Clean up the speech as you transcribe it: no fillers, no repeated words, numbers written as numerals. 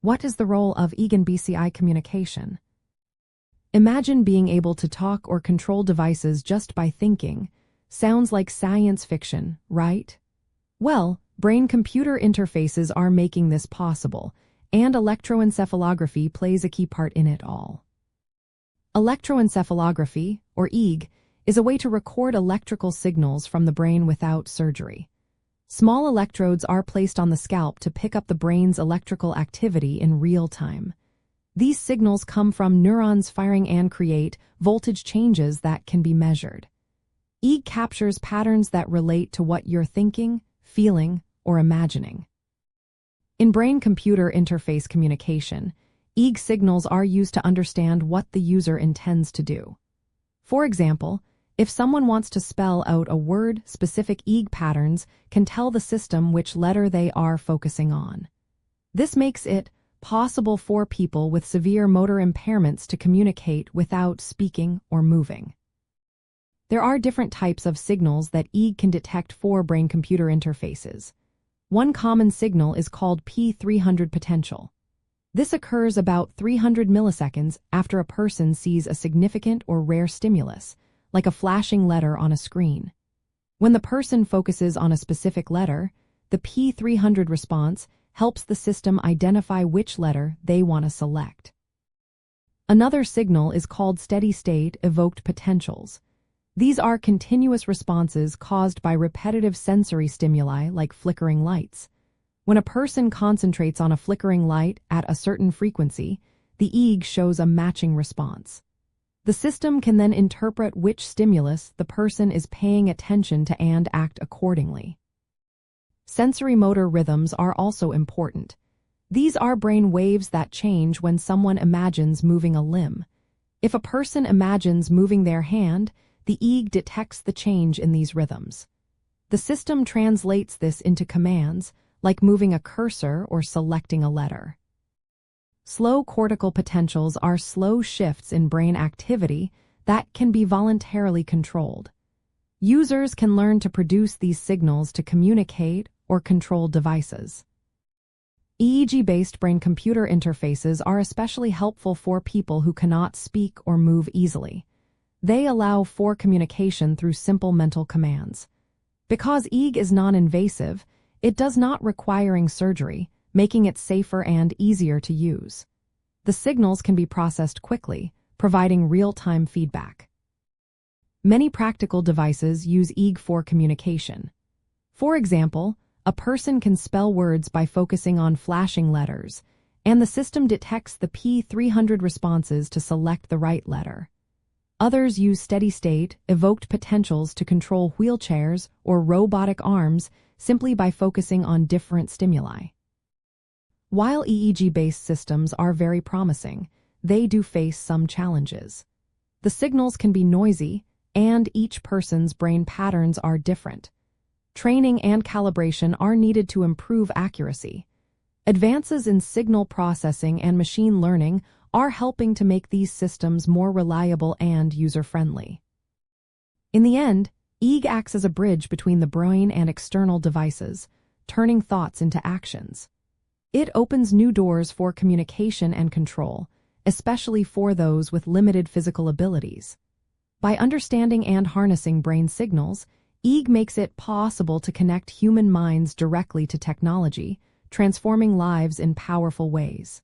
What is the role of EEG in BCI communication? Imagine being able to talk or control devices just by thinking. Sounds like science fiction, right? Well, brain-computer interfaces are making this possible, and electroencephalography plays a key part in it all. Electroencephalography, or EEG, is a way to record electrical signals from the brain without surgery. Small electrodes are placed on the scalp to pick up the brain's electrical activity in real time. These signals come from neurons firing and create voltage changes that can be measured. EEG captures patterns that relate to what you're thinking, feeling, or imagining. In brain-computer interface communication, EEG signals are used to understand what the user intends to do. For example, if someone wants to spell out a word, specific EEG patterns can tell the system which letter they are focusing on. This makes it possible for people with severe motor impairments to communicate without speaking or moving. There are different types of signals that EEG can detect for brain-computer interfaces. One common signal is called P300 potential. This occurs about 300 milliseconds after a person sees a significant or rare stimulus, like a flashing letter on a screen. When the person focuses on a specific letter, the P300 response helps the system identify which letter they want to select. Another signal is called steady-state evoked potentials. These are continuous responses caused by repetitive sensory stimuli like flickering lights. When a person concentrates on a flickering light at a certain frequency, the EEG shows a matching response. The system can then interpret which stimulus the person is paying attention to and act accordingly. Sensorimotor rhythms are also important. These are brain waves that change when someone imagines moving a limb. If a person imagines moving their hand, the EEG detects the change in these rhythms. The system translates this into commands, like moving a cursor or selecting a letter. Slow cortical potentials are slow shifts in brain activity that can be voluntarily controlled. Users can learn to produce these signals to communicate or control devices. EEG-based brain-computer interfaces are especially helpful for people who cannot speak or move easily. They allow for communication through simple mental commands. Because EEG is non-invasive, it does not require surgery, making it safer and easier to use. The signals can be processed quickly, providing real-time feedback. Many practical devices use EEG for communication. For example, a person can spell words by focusing on flashing letters, and the system detects the P300 responses to select the right letter. Others use steady-state, evoked potentials to control wheelchairs or robotic arms simply by focusing on different stimuli. While EEG-based systems are very promising, they do face some challenges. The signals can be noisy, and each person's brain patterns are different. Training and calibration are needed to improve accuracy. Advances in signal processing and machine learning are helping to make these systems more reliable and user-friendly. In the end, EEG acts as a bridge between the brain and external devices, turning thoughts into actions. It opens new doors for communication and control, especially for those with limited physical abilities. By understanding and harnessing brain signals, EEG makes it possible to connect human minds directly to technology, transforming lives in powerful ways.